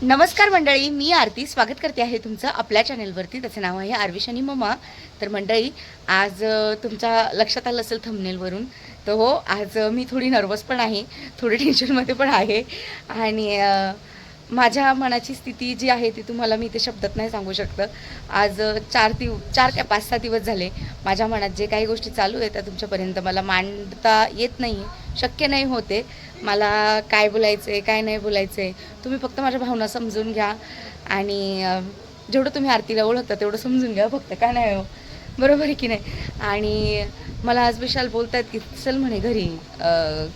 नमस्कार मंडळी, मी आरती स्वागत करते आहे तुमचं आपल्या चॅनेलवरती. त्याचं नाव आहे आरवीश आणि मम्मा. तर मंडळी, आज तुमच्या लक्षात आलं असेल थंबनेलवरून, तर हो, आज मी थोडी नर्वस पण आहे, थोडी टेन्शनमध्ये पण आहे. आणि माझ्या मनाची स्थिती जी आहे ती तुम्हाला मी ते शब्दात नाही सांगू शकतं. आज 4 का 5-6 दिवस झाले माझ्या मनात जे काही गोष्टी चालू आहेत त्या तुमच्यापर्यंत मला मांडता येत नाही, शक्य नाही होते. मला काय बोलायचं आहे, काय नाही बोलायचं आहे, तुम्ही फक्त माझ्या भावना समजून घ्या. आणि जेवढं तुम्ही आरतीला ओळखता तेवढं समजून घ्या फक्त, काय नाही हो, बरोबर आहे की नाही. आणि मला आज विशाल बोलत आहेत की चल म्हणे घरी,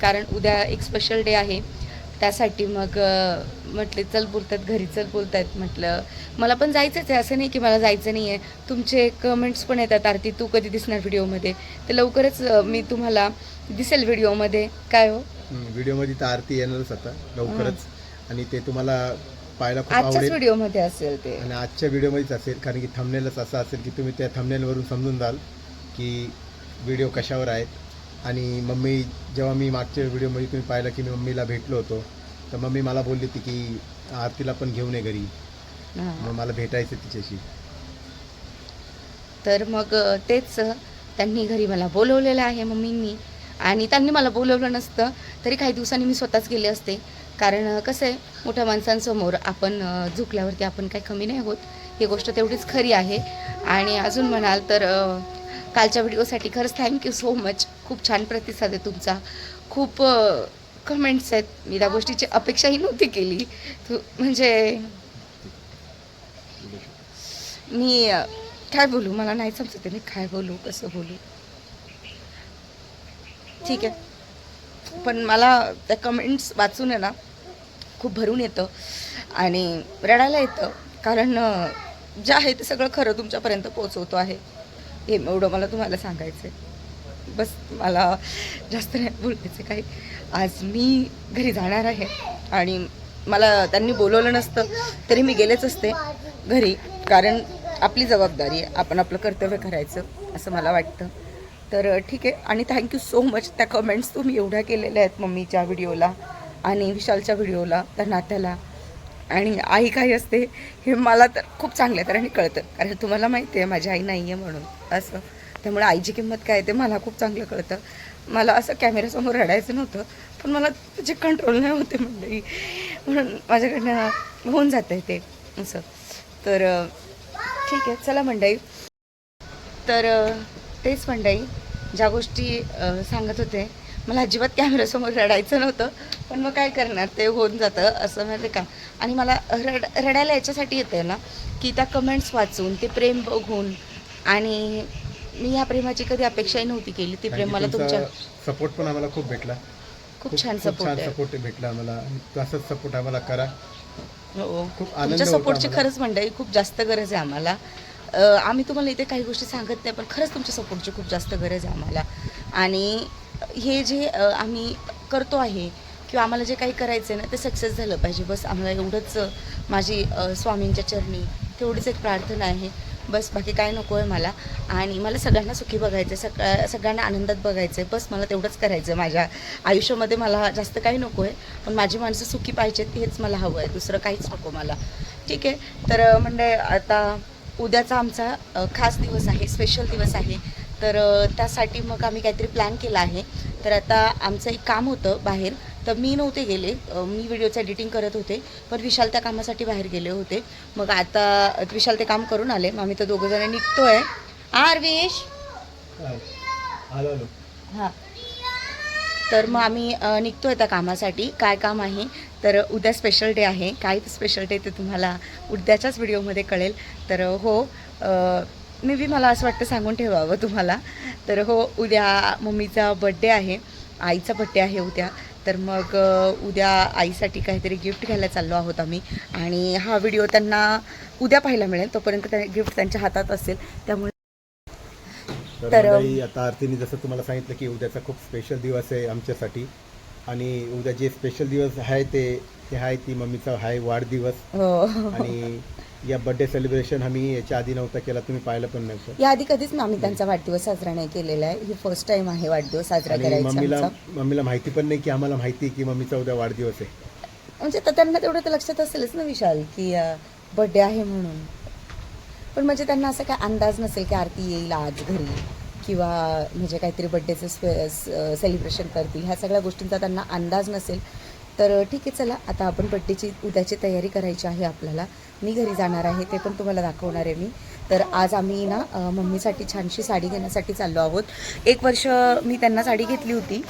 कारण उद्या एक स्पेशल डे आहे त्यासाठी. मग म्हटले चल बोलतात घरी, चल बोलत आहेत. म्हटलं मला पण जायचंच आहे, असं नाही की मला जायचं नाही आहे. तुमचे कमेंट्स पण येतात, आरती तू कधी दिसणार व्हिडिओमध्ये, तर लवकरच मी तुम्हाला दिसेल व्हिडिओमध्ये. काय हो, व्हिडिओमध्ये तर आरती येणारच आता लवकरच. आणि ते तुम्हाला पाहायला खूप आजच्याच आवडेल व्हिडिओमध्ये असेल ते. आणि आजच्या व्हिडिओमध्येच असेल, कारण की थंबनेलच असं असेल की तुम्ही त्या थंबनेलवरून समजून जाल की व्हिडिओ कशावर आहेत. आणि मम्मी, जेव्हा मी मागच्या व्हिडिओमध्ये तुम्ही पाहिलं की मी मम्मीला भेटलो होतो, तर मम्मी मला बोलली होती की आरतीला पण घेऊन ये घरी, मग मला भेटायचं तिच्याशी. तर मग तेच त्यांनी घरी मला बोलवलेलं आहे मम्मींनी. आणि त्यांनी मला बोलवलं नसतं तरी काही दिवसांनी मी स्वतःच गेले असते. कारण कसं आहे, मोठ्या माणसांसमोर आपण झुकल्यावरती आपण काही कमी नाही होत, ही गोष्ट तेवढीच खरी आहे. आणि अजून म्हणाल तर कालच्या व्हिडिओसाठी खरंच थँक्यू सो मच. खूप छान प्रतिसाद आहे तुमचा, खूप कमेंट्स आहेत. मी त्या गोष्टीची अपेक्षाही नव्हती केली. म्हणजे मी काय बोलू, मला नाही समजते मी काय बोलू, कसं बोलू. ठीक आहे, पण मला त्या कमेंट्स वाचून आहे ना खूप भरून येतं आणि रडायला येतं. कारण जे आहे ते सगळं खरं तुमच्यापर्यंत पोचवतो आहे, हे एवढं मला तुम्हाला सांगायचं आहे. बस, मला जास्त नाही बोलायचं काही. आज मी घरी जाणार आहे आणि मला त्यांनी बोलवलं नसतं तरी मी गेलेच असते घरी, कारण आपली जबाबदारी आहे, आपण आपलं कर्तव्य करायचं असं मला वाटतं. तर ठीक आहे. आणि थँक्यू सो मच, त्या कमेंट्स तुम्ही एवढ्या केलेल्या आहेत मम्मीच्या व्हिडिओला आणि विशालच्या व्हिडिओला, त्या नात्याला. आणि आई काय असते हे मला तर खूप चांगल्या तऱ्हेने कळतं, कारण तुम्हाला माहिती आहे माझी आई नाही आहे म्हणून असं. त्यामुळे आईची किंमत काय ते मला खूप चांगलं कळतं. मला असं कॅमेऱ्यासमोर रडायचं नव्हतं, पण मला त्याचे कंट्रोल नाही होते मंडळी, म्हणून माझ्याकडनं होऊन जातं आहे ते असं. तर ठीक आहे, चला मंडळी. तर तेच मंडळी, ज्या गोष्टी सांगत होते, मला अजिबात कॅमेऱ्यासमोर रडायचं नव्हतं, पण मग काय करणार, ते होऊन जातं असं माहिती का. आणि मला रडायला याच्यासाठी येतं ना की त्या कमेंट्स वाचून, ते प्रेम बघून. आणि मी ह्या प्रेमाची कधी अपेक्षाही नव्हती केली, ती प्रेम मला तुमच्या सपोर्ट पण आम्हाला खूप भेटला, खूप छान सपोर्ट भेटला आम्हाला. तसंच सपोर्ट आम्हाला करा. हो, खूप आनंद तुमच्या होतो सपोर्टची आम्हाला. खरंच मंडळी खूप जास्त गरज आहे आम्हाला. आम्ही तुम्हाला इथे काही गोष्टी सांगत नाही, पण खरंच तुमच्या सपोर्टची खूप जास्त गरज आहे आम्हाला. आणि हे जे आम्ही करतो आहे किंवा आम्हाला जे काही करायचं आहे ना ते सक्सेस झालं पाहिजे, बस आम्हाला एवढंच. माझी स्वामींच्या चरणी तेवढीच एक प्रार्थना आहे, बस. बाकी काय नको आहे मला. आणि मला सगळ्यांना सुखी बघायचं आहे, सगळ्यांना आनंदात बघायचं आहे, बस मला तेवढंच करायचं आहे माझ्या आयुष्यामध्ये. मला जास्त काही नको आहे, पण माझी माणसं सुखी पाहिजेत, हेच मला हवं आहे, दुसरं काहीच नको मला. ठीक आहे. तर म्हणजे आता उद्याचा आमचा खास दिवस आहे, स्पेशल दिवस आहे. तर त्यासाठी मग आम्ही काहीतरी प्लॅन केला आहे. तर आता आमचं एक काम होतं बाहेर, तर मी नव्हते गेले, मी व्हिडिओचं एडिटिंग करत होते, पण विशाल त्या कामासाठी बाहेर गेले होते. मग आता विशाल ते काम करून आले, मग आम्ही तर दोघंजण निघतो आहे. आरवेश, हां. तर मग आम्ही निघतो आहे त्या कामासाठी. काय काम आहे, तर उद्या स्पेशल डे आहे. काय स्पेशल डे ते तुम्हाला उद्याच्याच व्हिडिओमध्ये कळेल. तर हो, मे बी मला असं वाटतं सांगून ठेवावं तुम्हाला. तर हो, उद्या मम्मीचा बड्डे आहे, आईचा बड्डे आहे उद्या. तर मग उद्या आईसाठी काहीतरी गिफ्ट घ्यायला चाललो आहोत आम्ही. आणि हा व्हिडिओ त्यांना उद्या पाहायला मिळेल, तोपर्यंत त्या गिफ्ट त्यांच्या हातात असेल. त्यामुळे तर आता आरतीने जसं तुम्हाला सांगितलं की उद्याचा खूप स्पेशल दिवस आहे आमच्यासाठी. आणि उद्या जे स्पेशल दिवस आहे ते आहे ती मम्मीचा आहे वाढदिवस. आणि या बर्थडे सेलिब्रेशन आम्ही याच्या आधी नव्हता केला, तुम्ही पाहिलं पण नव्हतं. याआधी कधीच ना आम्ही त्यांचा वाढदिवस साजरा नाही केलेला आहे, ही फर्स्ट टाइम आहे वाढदिवस साजरा करायचा. मम्मीला माहिती पण नाही की आम्हाला माहिती की मम्मीचा उद्या वाढदिवस आहे. म्हणजे तर त्यांना तेवढं तर लक्षात असेलच ना विशाल की बर्थडे आहे म्हणून. पण म्हणजे त्यांना असं काय अंदाज नसेल की आरती येईल आज घरी किंवा म्हणजे काहीतरी बड्डेचं सेलिब्रेशन करतील, ह्या सगळ्या गोष्टींचा त्यांना अंदाज नसेल. तर ठीक आहे, चला आता आपण बड्डेची उद्याची तयारी करायची आहे आपल्याला. मी घरी जाणार आहे, ते पण तुम्हाला दाखवणार आहे मी. तर आज आम्ही ना मम्मीसाठी छानशी साडी घेण्यासाठी चाललो आहोत. 1 वर्ष मी त्यांना साडी घेतली होती,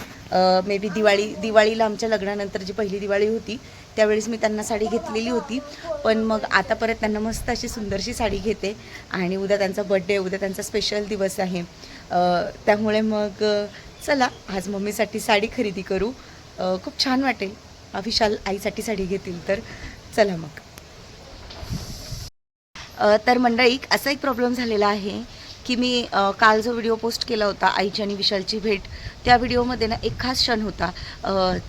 मे बी दिवाळीला आमच्या लग्नानंतर जी पहिली दिवाळी होती त्यावेळेस मी त्यांना साडी घेतलेली होती. पण मग आता परत त्यांना मस्त अशी सुंदरशी साडी घेते आणि उद्या त्यांचा बड्डे, उद्या त्यांचा स्पेशल दिवस आहे. त्यामुळे मग चला आज मम्मीसाठी साडी खरेदी करू. खूप छान वाटेल. विशाल आईसाठी साडी घेतील तर चला मग. तर मंडळी असा एक प्रॉब्लेम झालेला आहे की मी काल जो व्हिडिओ पोस्ट केला होता आईची आणि विशालची भेट, त्या व्हिडिओमध्ये ना एक खास क्षण होता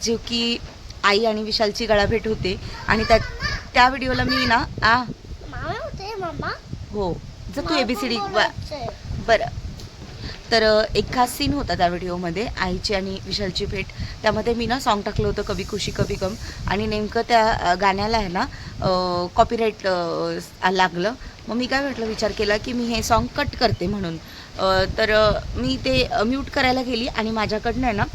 जो की आई आणि विशालची गळाभेट होते. आणि त्या व्हिडिओला मी ना हो जर तू ABCD बरं. तर एक खास सीन होता त्या व्हिडिओमध्ये आईची आणि विशालची भेट. त्यामध्ये मी ना सॉन्ग टाकलं होतं कभी खुशी कभी गम, आणि नेमकं त्या गाण्याला आहे ना कॉपीराईट लागलं. मग मी काय म्हटलं, विचार केला की मी हे सॉन्ग कट करते म्हणून. तर मी ते म्यूट करायला गेली आणि माझ्याकडनं आहे ना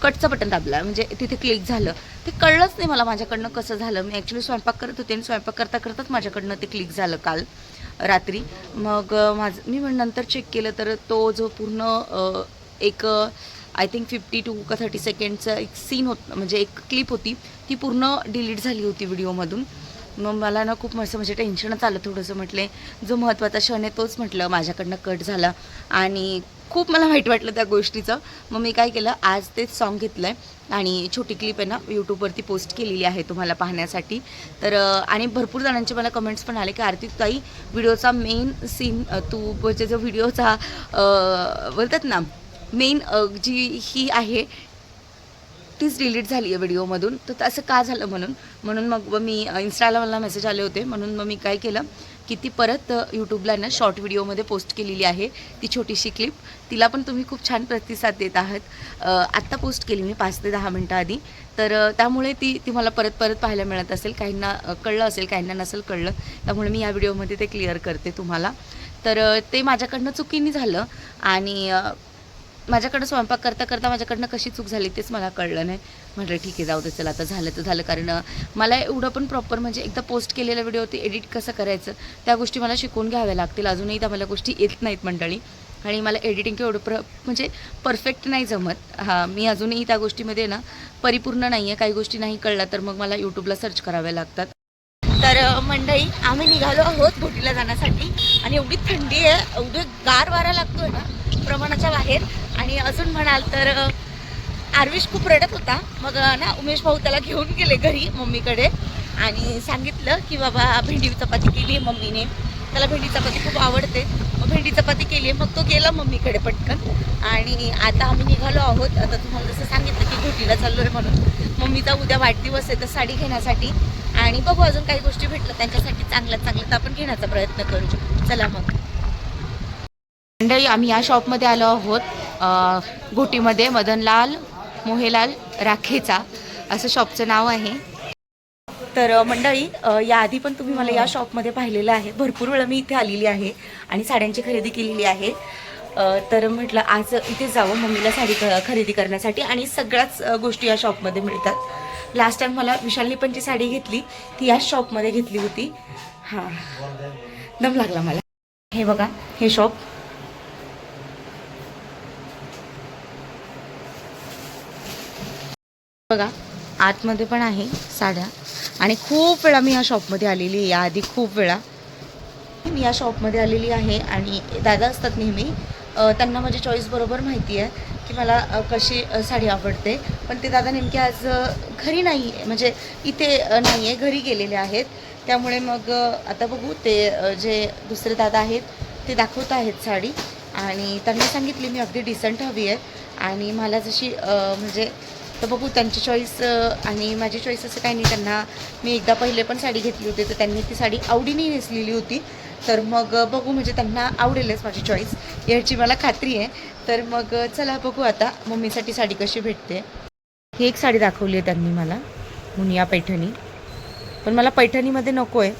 कटचं बटन दाबलं, म्हणजे तिथे क्लिक झालं. ते कळलंच नाही मला माझ्याकडनं कसं झालं. मी ॲक्च्युली स्वयंपाक करत होते आणि स्वयंपाक करता करताच माझ्याकडनं ते क्लिक झालं काल रात्री. मग मी नंतर चेक केलं तर तो जो पूर्ण एक आय थिंक 52 का 30 सेकंडचा एक सीन होत, म्हणजे एक क्लिप होती, ती पूर्ण डिलीट झाली होती व्हिडिओमधून. मग मला ना खूप मस्त म्हणजे टेन्शनच आलं थोडंसं. म्हटले जो महत्त्वाचा क्षण आहे तोच म्हटलं माझ्याकडनं कट झाला आणि खूप मला वाईट वाटलं त्या गोष्टीचं. मग मी काय केलं, आज तेच सॉन्ग घेतलं आहे आणि छोटी क्लिप आहे ना यूट्यूबवरती पोस्ट केलेली आहे तुम्हाला पाहण्यासाठी. तर आणि भरपूर जणांचे मला कमेंट्स पण आले की आरती ताई व्हिडिओचा मेन सीन तू म्हणजे जो व्हिडिओचा बोलतात ना मेन जी ही आहे तीच डिलीट झाली आहे व्हिडिओमधून, तर असं का झालं म्हणून मग मी इन्स्टाला मला मेसेज आले होते. म्हणून मग मी काय केलं की ती परत यूट्यूबला ना शॉर्ट व्हिडिओमध्ये पोस्ट केलेली आहे ती छोटीशी क्लिप. तिला पण तुम्ही खूप छान प्रतिसाद देत आहात. आत्ता पोस्ट केली मी 5 ते 10 मिनटं आधी. तर त्यामुळे ती मला परत पाहायला मिळत असेल. काहींना कळलं असेल, काहींना नसेल कळलं, त्यामुळे मी या व्हिडिओमध्ये ते क्लिअर करते तुम्हाला. तर ते माझ्याकडनं चुकीने झालं आणि माझ्याकडं स्वयंपाक करता माझ्याकडनं कशी चूक झाली तेच मला कळलं नाही. म्हटलं ठीक आहे जाऊ दे, चला आता झालं तर झालं. कारण मला एवढं पण प्रॉपर म्हणजे एकदा पोस्ट केलेला व्हिडिओ ते एडिट कसं करायचं त्या गोष्टी मला शिकून घ्याव्या लागतील. अजूनही त्या मला गोष्टी येत नाहीत मंडळी, आणि मला एडिटिंग एवढं म्हणजे परफेक्ट नाही जमत. हां, मी अजूनही त्या गोष्टीमध्ये ना परिपूर्ण नाही आहे. काही गोष्टी नाही कळल्या तर मग मला यूट्यूबला सर्च कराव्या लागतात. तर मंडळी आम्ही निघालो आहोत घोटीला जाण्यासाठी आणि एवढी थंडी आहे, एवढी गार वारा लागतोय ना प्रमाणाच्या बाहेर. आणि अजून म्हणाल तर आर्विश खूप रडत होता. मग ना उमेश भाऊ त्याला घेऊन गेले घरी मम्मीकडे आणि सांगितलं की बाबा भेंडी चपाती केली आहे मम्मीने, त्याला भेंडी चपाती खूप आवडते. मग भेंडी चपाती केली आहे. मग तो गेला मम्मीकडे पटकन. आणि आता आम्ही निघालो आहोत. आता तुम्हाला जसं सांगितलं की घोटीला चाललो आहे म्हणून. मम्मीचा उद्या वाढदिवस आहे तर साडी घेण्यासाठी, आणि बघू अजून काही गोष्टी भेटलं त्यांच्यासाठी चांगलं तर आपण घेण्याचा प्रयत्न करू. चला मग मंडळी आम्ही या शॉपमध्ये आलो आहोत घोटीमध्ये. मदनलाल मोहेलाल राखेचा असं शॉपचं नाव आहे. तर मंडळी याआधी पण तुम्ही मला या शॉपमध्ये पाहिलेलं आहे. भरपूर वेळा मी इथे आलेली आहे आणि साड्यांची खरेदी केलेली आहे. तर म्हटलं आज इथे जावं मम्मीला साडी खरेदी करण्यासाठी, आणि सगळ्याच गोष्टी या शॉपमध्ये मिळतात. लास्ट टाइम मला विशालनी पण जी साडी घेतली ती याच शॉपमध्ये घेतली होती. हां, दम लागला मला. हे बघा हे शॉप, बघा आतमध्ये पण आहे साड्या. आणि खूप वेळा मी या शॉपमध्ये आलेली आहे, याआधी खूप वेळा मी या शॉपमध्ये आलेली आहे. आणि दादा असतात नेहमी, त्यांना माझी चॉईस बरोबर माहिती आहे की मला कशी साडी आवडते. पण ते दादा नेमके आज घरी नाही आहे, म्हणजे इथे नाही आहे, घरी गेलेले आहेत. त्यामुळे मग आता बघू ते जे दुसरे दादा आहेत ते दाखवत आहेत साडी, आणि त्यांना सांगितली मी अगदी डिसेंट हवी आहे आणि मला जशी म्हणजे तर बघू त्यांची चॉईस आणि माझी चॉईस असं काही नाही. त्यांना मी एकदा पहिले पण साडी घेतली होती तर त्यांनी ती साडी आवडीने नेसलेली होती. तर मग बघू म्हणजे त्यांना आवडेलच माझी चॉईस याची मला खात्री आहे. तर मग चला बघू आता मम्मीसाठी साडी कशी भेटते. ही एक साडी दाखवली आहे त्यांनी मला, मुनिया पैठणी. पण मला पैठणीमध्ये नको आहे.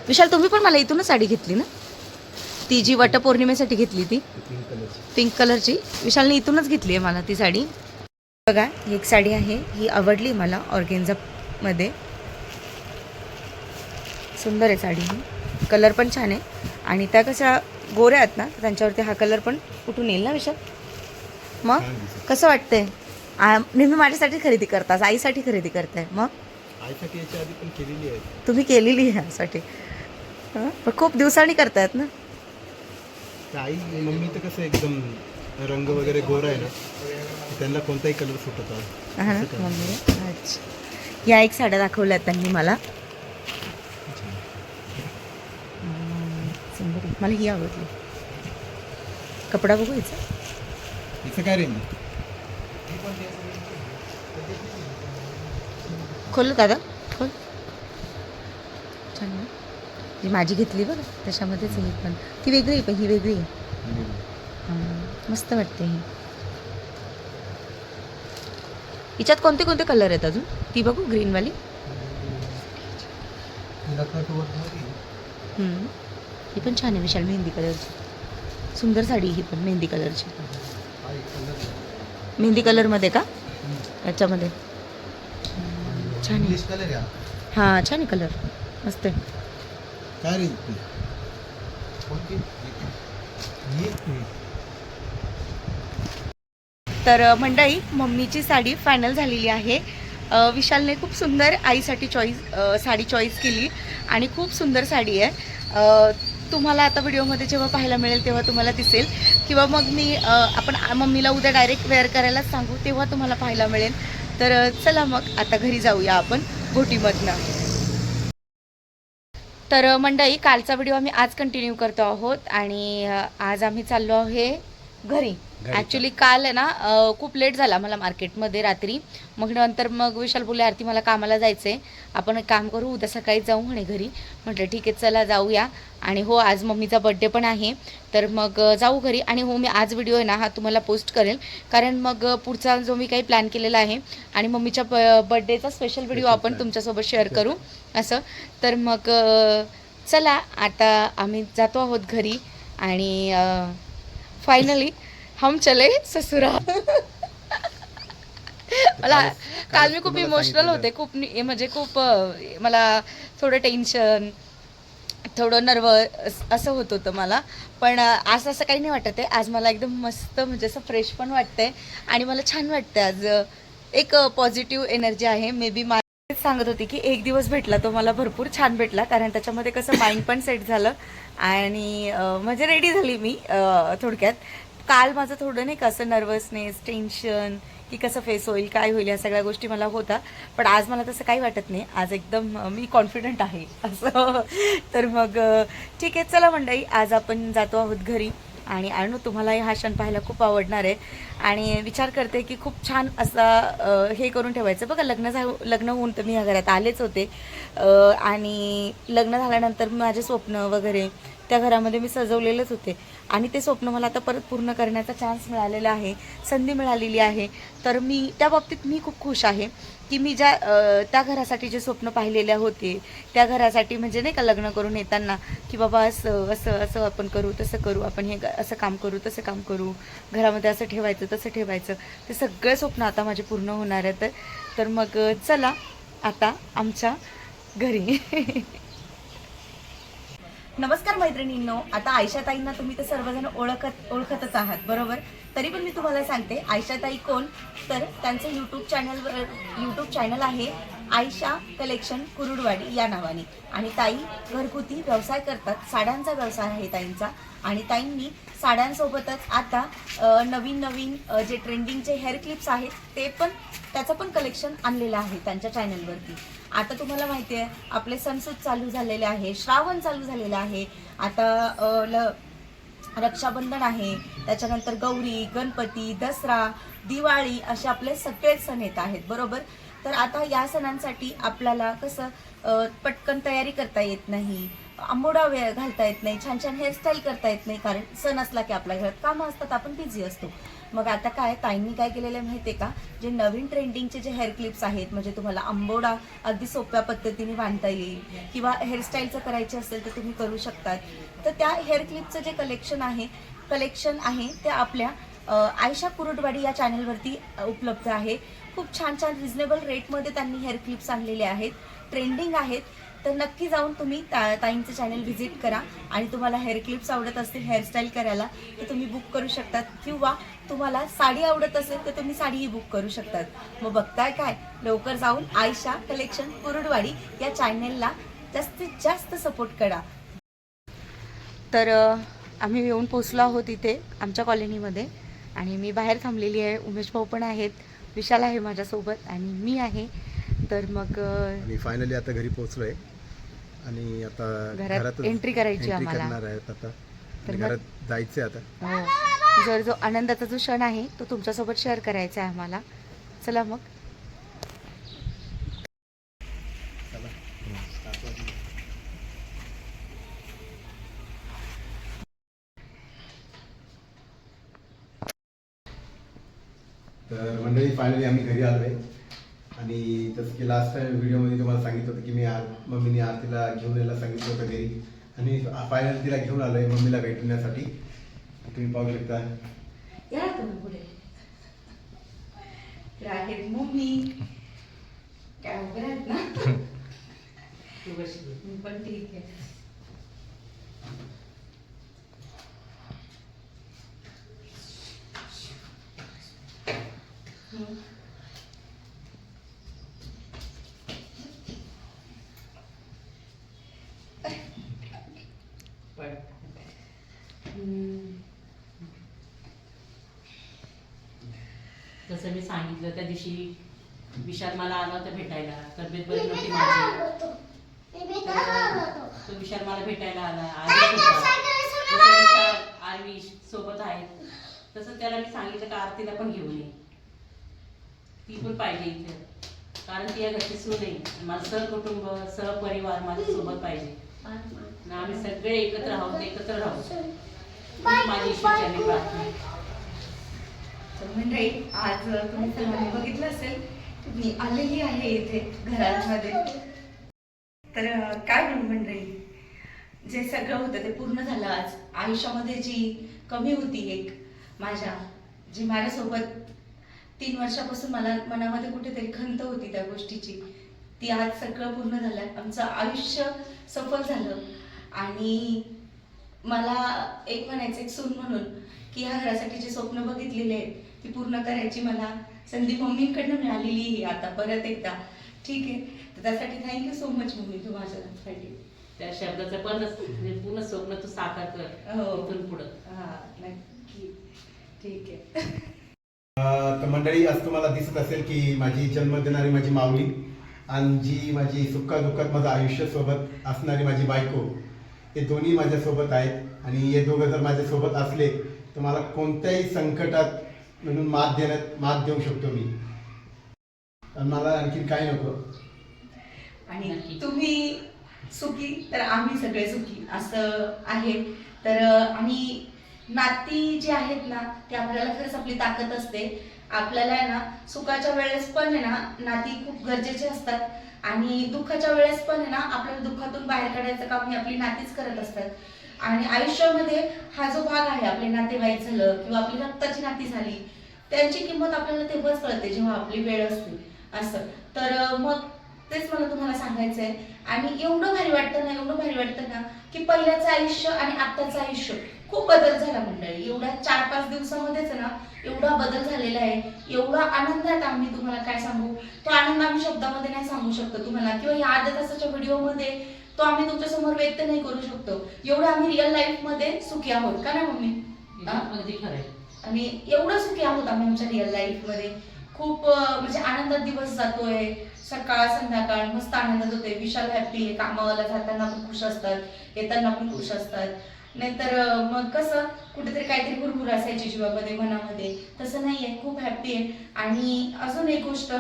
विशाल तुम्ही पण मला इथूनच साडी घेतली ना, ती जी वटपौर्णिमेसाठी घेतली ती पिंक कलरची. पिंक कलरची. विशालने इथूनच घेतली आहे मला ती साडी. बघा ही एक साडी आहे, ही आवडली मला ऑर्गेन्झामध्ये. सुंदर आहे साडी ही, कलर पण छान आहे आणि त्या कशा गोऱ्या आहेत ना, त्यांच्यावरती हा कलर पण उठून येईल ना विशाल. मग छान दिसत. कसं वाटतंय? नेहमी माझ्यासाठी खरेदी करतास, आईसाठी खरेदी करताय? मग आईसाठी याच्या आधी पण केलेली आहे. तुम्ही केलेली आहे यासाठी, पण खूप दिवसांनी करतायत ना. त्या आई मम्मी तर कसं एकदम रंग वगैरे गोरा आहे ना, त्यांना कोणताही कलर सुटत आहे. हा ना मम्मी. अच्छा, या एक साड्या दाखवल्या त्यांनी मला. सुंदर आहे. मला ही आवडली. कपडा बघू याचा. हिचं काय रेंज? खोल दादा, खोल. छान ना. जी माझी घेतली बघा त्याच्यामध्येच ही पण, ती वेगळी आहे पण ही वेगळी आहे. मस्त वाटते ही. हिच्यात कोणते कोणते कलर आहेत अजून? ती बघू ग्रीनवाली. ही पण छान आहे विशाल, मेहंदी कलरची. सुंदर साडी ही पण मेहंदी कलरची. मेहंदी कलरमध्ये का याच्यामध्ये? छान आहे. हां छान आहे कलर, मस्त आहे. काय रेंज? तर मंडळी मम्मीची साडी फायनल झालेली आहे. विशालने खूप सुंदर आईसाठी साडी चॉईस केली आणि खूप सुंदर साडी आहे. तुम्हाला आता व्हिडिओमध्ये जेव्हा पाहायला मिळेल तेव्हा तुम्हाला दिसेल, किंवा मग मी आपण मम्मीला उद्या डायरेक्ट वेअर करायलाच सांगू तेव्हा तुम्हाला पाहायला मिळेल. तर चला मग आता घरी जाऊया आपण घोटीमधनं. तर मंडळी कालचा व्हिडिओ आम्ही आज कंटिन्यू करतो आहोत आणि आज आम्ही चाललो आहे घरी. ॲक्च्युली काल आहे ना खूप लेट झाला मला मार्केटमध्ये रात्री. मग नंतर मग विशाल बोलले आरती मला कामाला जायचं आहे, आपण एक काम करू उद्या सकाळी जाऊ म्हणे घरी. म्हटलं ठीक आहे चला जाऊया. आणि हो आज मम्मीचा बड्डे पण आहे, तर मग जाऊ घरी. आणि हो मी आज व्हिडिओ आहे ना हा तुम्हाला पोस्ट करेल, कारण मग पुढचा जो मी काही प्लॅन केलेला आहे आणि मम्मीच्या बड्डेचा स्पेशल व्हिडिओ आपण तुमच्यासोबत शेअर करू असं. तर मग चला आता आम्ही जातो आहोत घरी आणि फायनली हम चले ससुराल. मला काल मी खूप इमोशनल होते, खूप म्हणजे खूप मला थोडं टेन्शन, थोडं नर्वस असं होत होतं मला. पण आज असं काही नाही वाटत आहे. आज मला एकदम मस्त म्हणजे असं फ्रेश पण वाटतंय आणि मला छान वाटतंय. आज एक पॉझिटिव्ह एनर्जी आहे. मे बी सांगत होती की एक दिवस भेटला तो मला भरपूर छान भेटला, कारण त्याच्यामध्ये कसं माइंड पण सेट झालं आणि म्हणजे रेडी झाली मी थोडक्यात. काल माझं थोडं नाही का असं नर्वसनेस, टेन्शन की कसं फेस होईल, काय होईल, या सगळ्या गोष्टी मला होता. पण आज मला तसं काही वाटत नाही. आज एकदम मी कॉन्फिडंट आहे असं. तर मग ठीक आहे चला मंडळी, आज आपण जातो आहोत घरी आणि आणू तुम्हालाही हा क्षण पाहायला खूप आवडणार आहे. आणि विचार करते की खूप छान असा हे करून ठेवायचं. बघा लग्न होऊन तर मी या घरात आलेच होते आणि लग्न झाल्यानंतर माझे स्वप्न वगैरे त्या घरामध्ये मी सजवलेलेच होते आणि ते स्वप्न मला आता परत पूर्ण करण्याचा चान्स मिळालेला आहे, संधी मिळालेली आहे. तर मी त्या बाबतीत मी खूप खुश आहे की मी त्या घरासाठी जे स्वप्न पाहिलेले होते, त्या घरासाठी म्हणजे नाही का लग्न करून येताना की बाबा असं असं असं आपण करू, तसं करू, आपण हे असं काम करू, तसं काम करू, घरामध्ये असं ठेवायचं, तसं ठेवायचं, ते सगळे स्वप्न आता माझे पूर्ण होणार आहेत. तर मग चला आता आमच्या घरी. नमस्कार मैत्रिणींनो. आता आयशाताईंना तुम्ही तर सर्वजण ओळखतच आहात बरोबर. तरी पण मी तुम्हाला सांगते आयशाताई कोण, तर त्यांचं यूट्यूब चॅनल आहे आयशा कलेक्शन कुरुडवाडी या नावाने. आणि ताई घरगुती व्यवसाय करतात, साड्यांचा व्यवसाय आहे ताईंचा. आणि ताईंनी साड्यांसोबतच आता नवीन जे ट्रेंडिंगचे हेअर क्लिप्स आहेत त्याचं पण कलेक्शन आणलेलं आहे त्यांच्या चॅनलवरती. आता तुम्हाला माहिती आहे आपले सणसूद चालू झालेले आहे, श्रावण चालू झालेलं आहे, आता रक्षाबंधन आहे, त्याच्यानंतर गौरी, गणपती, दसरा, दिवाळी असे आपले सगळे सण येत आहेत बरोबर. तर आता या सणांसाठी आपल्याला कसं पटकन तयारी करता येत नाही, आंबोडा घालता येत नाही, छान छान हेअरस्टाईल करता येत नाही, कारण सण असला की आपल्या घरात कामं असतात, आपण बिझी असतो. मग आता काय ताईंनी काय केलेलं आहे माहिती आहे का, जे नवीन ट्रेंडिंगचे जे हेअर क्लिप्स आहेत, म्हणजे तुम्हाला आंबोडा अगदी सोप्या पद्धतीने बांधता येईल किंवा हेअरस्टाईलचं करायचे असेल तर तुम्ही करू शकतात. तर त्या हेअर क्लिपचं जे कलेक्शन आहे ते आपल्या आयशा कुरुडवाडी या चॅनलवरती उपलब्ध आहे. खूप छान छान रिझनेबल रेटमध्ये त्यांनी हेअर क्लिप्स आणलेले आहेत, ट्रेंडिंग आहेत. तर नक्की जाऊन तुम्ही ताईंचं चॅनल व्हिजिट करा आणि तुम्हाला हेअर क्लिप्स आवडत असतील हेअरस्टाईल करायला तर तुम्ही बुक करू शकतात, किंवा तुम्हाला साडी आवडत असेल तर तुम्ही साडीही बुक करू शकतात. मग बघताय काय, लवकर जाऊन आयशा कलेक्शन कुरुडवाडी या चॅनलला जास्तीत जास्त सपोर्ट करा. तर आम्ही येऊन पोचलो आहोत इथे आमच्या कॉलनीमध्ये आणि मी बाहेर थांबलेली आहे. उमेश भाऊ पण आहेत, विशाल आहे माझ्यासोबत आणि मी आहे. तर मग आणि फायनली आता घरी पोहोचलोय आणि आता घरात एंट्री करायची आम्हाला. करणार आहेत आता, तर घरात जायचंय आता. हो, जो आनंदाचा जो क्षण आहे तो तुमच्यासोबत शेअर करायचा आहे आम्हाला. चला मग. तर मंडळी फायनली आम्ही घरी आलोय आणि तसं की लास्ट टाइम व्हिडिओमध्ये तुम्हाला सांगितलं होतं की मी मम्मीने आरतीला घेऊन यायला सांगितलं होतं घरी, आणि फायनली तिला घेऊन आलोय मम्मीला भेटण्यासाठी. तुम्ही पाहू शकता. या तुम्ही पुढे. तर आहेत मम्मी, काय उभे आहेत ना. मी पण ठीक आहे. जसं मी सांगितलं त्या दिवशी विशाल मला आला होता भेटायला, तब्येत बरी नव्हती माझी. तो विशाल मला भेटायला आला, आर्विश होता. जसं विशाल आर्विश सोबत आहेत तसं त्याला मी सांगितलं का आरतीला पण घेऊन ये, ती पण पाहिजे इथे, कारण ती या घरची सून आहे. माझं सहकुटुंब सहपरिवार माझ्या सोबत पाहिजे ना, आम्ही सगळे एकत्र आहोत, एकत्र राहू. माझी ईश्वरचरणी प्रार्थना. तर मंडळी, आज तुम्ही सर्वांनी बघितलं असेल मी आलेली आहे इथे घरामध्ये. तर काय म्हणू मंडळी, जे सगळं होतं ते पूर्ण झालं आज. आयुष्यामध्ये जी कमी होती एक माझ्या, जी माझ्यासोबत 3 वर्षापासून मला मनामध्ये कुठेतरी खंत होती त्या गोष्टीची, ती आज सगळं पूर्ण झालं. आमचं आयुष्य सफल झालं. आणि मला एक म्हणायचं, एक सून म्हणून, की ह्या घरासाठी जे स्वप्न बघितलेले आहेत ती पूर्ण करायची मला संधी मम्मींकडनं मिळालेली आहे आता परत एकदा. ठीक आहे, तर त्यासाठी थँक्यू सो मच मम्मी, तू माझ्यासाठी. त्या शब्दाचं पण पूर्ण स्वप्न तू साकार कर. हो, इथून पुढं. हा नक्की. ठीक आहे. तर मंडळी, आज तुम्हाला दिसत असेल की माझी जन्म देणारी माझी माऊली आणि जी माझी सुखादुःखात माझं आयुष्य सोबत असणारी माझी बायको, हे दोन्ही माझ्यासोबत आहेत. आणि हे दोघं जर माझ्यासोबत असले तर मला कोणत्याही संकटात म्हणून मात देऊ शकतो मी. मला आणखी काय नको. आणि तुम्ही सुखी तर आम्ही सगळे सुखी असं आहे. तर आणि नाती जी आहेत ना, ते आपल्याला खरंच आपली ताकद असते. आपल्याला आहे ना सुखाच्या वेळेस पण आहे ना नाती खूप गरजेचे असतात, आणि दुःखाच्या वेळेस पण आहे ना आपल्याला दुःखातून बाहेर काढायचं काम ही आपली नातीच करत असतात. आणि आयुष्यामध्ये हा जो भाग आहे, आपले नातेवाईक झालं किंवा आपली रक्ताची नाती झाली, त्यांची किंमत आपल्याला तेव्हाच कळते जेव्हा आपली वेळ असते असं. तर मग तेच मला तुम्हाला सांगायचं आहे. आणि एवढं भारी वाटतं ना की पहिल्याचं आयुष्य आणि आत्ताचं आयुष्य खूप बदल झाला मंडळी. एवढ्या 4-5 दिवसामध्येच ना एवढा बदल झालेला आहे, एवढा आनंदात आम्ही तुम्हाला काय सांगू. तो आनंद आम्ही शब्दामध्ये नाही सांगू शकतो तुम्हाला, किंवा या अर्ध्या तासाच्या व्हिडिओमध्ये तो आम्ही तुमच्या समोर व्यक्त नाही करू शकतो. एवढं आम्ही रिअल लाईफ मध्ये सुखी आहोत का ना मम्मी. अगदी खरंय. आणि एवढं सुखी आहोत आम्ही आमच्या रिअल लाईफ मध्ये. खूप म्हणजे आनंदात दिवस जातोय, सकाळ संध्याकाळ मस्त आनंदात होते. विशाल हॅपी आहे, कामाला जाताना पण खुश असतात, येताना पण खुश असतात. नाहीतर मग कसं कुठेतरी काहीतरी भुरभुर असायची जीवामध्ये मनामध्ये, तसं नाहीये, खूप हॅपी आहे. आणि अजून एक गोष्ट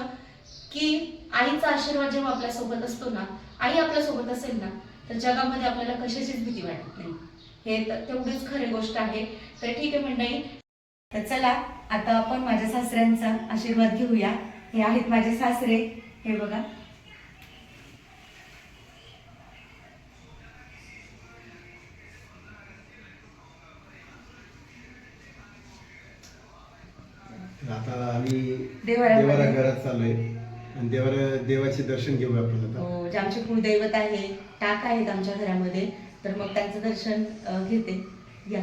की आईचा आशीर्वाद जेव्हा आपल्या सोबत असतो ना, आई आपल्या सोबत असेल ना, तर जगामध्ये आपल्याला कशाचीच भीती वाटत नाही. हे तेवढीच खरी गोष्ट आहे. तर ठीक आहे मंडळी, तर चला आता आपण माझ्या सासऱ्यांचा आशीर्वाद घेऊया. हे आहेत माझे सासरे, हे बघा. आता आम्ही देवाऱ्यामध्ये. देवारा घरात चाललोय आणि देवाचे दर्शन घेऊया आपण आता. हो, जे आमचे कुलदैवत आहे, टाक आहेत आमच्या घरामध्ये, तर मग त्यांचं दर्शन घेते. या.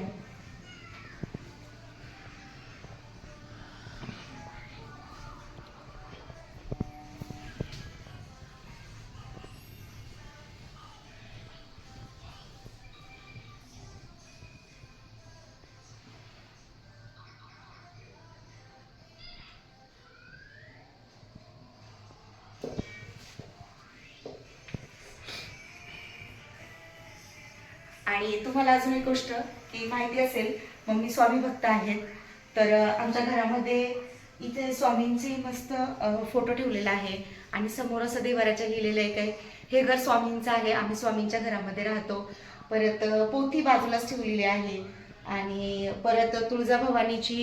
आणि तुम्हाला अजून एक गोष्ट की माहिती असेल, मम्मी स्वामी भक्त आहेत. तर आमच्या घरामध्ये इथे स्वामींचे मस्त फोटो ठेवलेला आहे आणि समोर असं देवाऱ्याच्या लिहिलेलं आहे काय, हे घर स्वामींचं आहे, आम्ही स्वामींच्या घरामध्ये राहतो. परत पोथी बाजूलाच ठेवलेली आहे आणि परत तुळजाभवानीची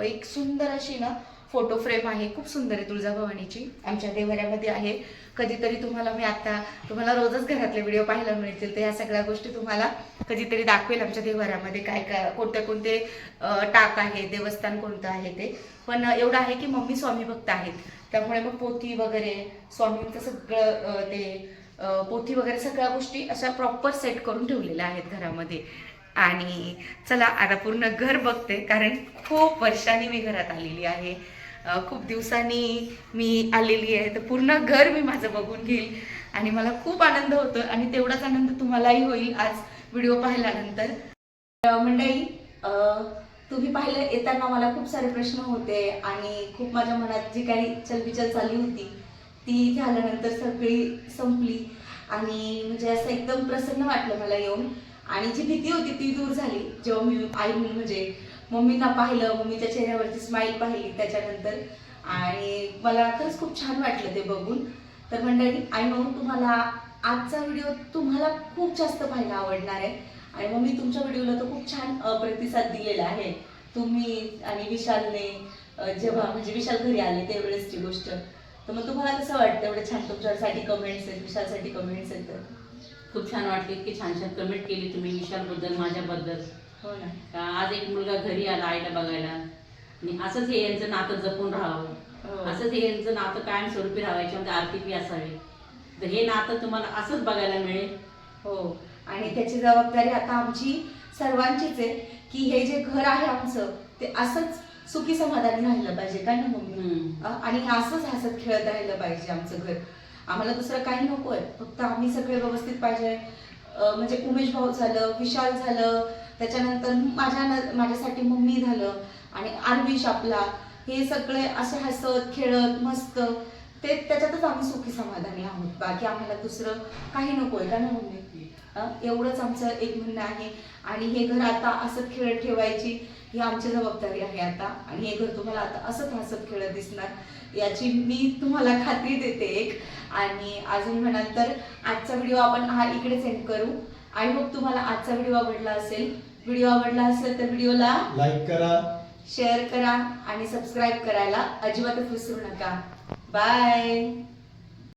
एक सुंदर अशी ना फोटो फ्रेम आहे, खूप सुंदर आहे तुळजाभवानीची, आमच्या देवाऱ्यामध्ये आहे. कधीतरी तुम्हाला रोजच घरातले व्हिडिओ पाहायला मिळतील, तर ह्या सगळ्या गोष्टी तुम्हाला कधीतरी दाखवेल आमच्या देवाऱ्यामध्ये काय काय कोणते टाक आहे, देवस्थान कोणतं आहे ते. पण एवढं आहे की मम्मी स्वामी भक्त आहेत, त्यामुळे मग पोथी वगैरे स्वामींचं सगळं पोथी वगैरे सगळ्या गोष्टी अशा प्रॉपर सेट करून ठेवलेल्या आहेत घरामध्ये. आणि चला आता पूर्ण घर बघते, कारण खूप वर्षांनी मी घरात आलेली आहे, खूप दिवसांनी मी आलेली आहे, तर पूर्ण घर मी माझं बघून घेईल आणि मला खूप आनंद होतो आणि तेवढाच आनंद तुम्हालाही होईल आज व्हिडिओ पाहिल्यानंतर. मंडळी, तुम्ही पाहिलं येताना मला खूप सारे प्रश्न होते आणि खूप माझ्या मनात जी काही चलबिचल चालली होती ती इथे आल्यानंतर सगळी संपली आणि म्हणजे असं एकदम प्रसन्न वाटलं मला येऊन. आणि जी भीती होती ती दूर झाली जेव्हा मी म्हणजे मम्मींना पाहिलं, मम्मीच्या चेहऱ्यावरची स्माईल पाहिली त्याच्यानंतर, आणि मला खरंच खूप छान वाटलं ते बघून. तर मंडळी, आय नो तुम्हाला आजचा व्हिडिओ तुम्हाला खूप जास्त पाहायला आवडणार आहे आणि मग मी तुमच्या व्हिडिओला तर खूप छान प्रतिसाद दिलेला आहे तुम्ही आणि विशालने. जेव्हा म्हणजे विशाल घरी आले त्यावेळेसची गोष्ट, तर मग तुम्हाला कसं वाटतं? एवढे छान तुमच्यासाठी कमेंट्स आहेत, विशालसाठी कमेंट्स आहेत, तर खूप छान वाटले, इतकी छान छान कमेंट केली तुम्ही विशालबद्दल, माझ्याबद्दल. हो ना. का आज एक मुलगा घरी आला आईला बघायला आणि असंच हे यांचं नातं जपून राहावं, हो. असंच हे यांचं नातं कायमस्वरूपी राहायचे, म्हणजे आर्थिक असावे, तर हे नातं तुम्हाला असंच बघायला मिळेल. हो, आणि त्याची जबाबदारी आता आमची सर्वांचीच आहे की हे जे घर आहे आमचं ते असंच सुखी समाधानी राहिलं पाहिजे, काय ना मम्मी? आणि हे असंच हसत खेळत राहिलं पाहिजे आमचं घर. आम्हाला दुसरं काही नकोय, फक्त आम्ही सगळे व्यवस्थित पाहिजे. म्हणजे उमेश भाऊ झालं, विशाल झालं, त्याच्यानंतर माझ्यासाठी मम्मी झालं आणि आरविश आपला, हे सगळे असे हसत खेळत मस्त त्याच्यातच आम्ही सुखी समाधानी आहोत. बाकी आम्हाला दुसरं काही नकोय, का ना मम्मी? एवढंच आमचं एक म्हणणं आहे. आणि हे घर आता असत खेळत ठेवायची ही आमची जबाबदारी आहे आता, आणि हे घर तुम्हाला आता असंच हसत खेळत दिसणार याची मी तुम्हाला खात्री देते एक. आणि अजून म्हणाल तर आजचा व्हिडिओ आपण हा इकडे सेंड करू. आय होप तुम्हाला आजचा व्हिडिओ आवडला असेल. व्हिडिओ आवडला असेल तर व्हिडिओला लाईक करा, शेअर करा आणि सबस्क्राईब करायला अजिबातच विसरू नका. बाय.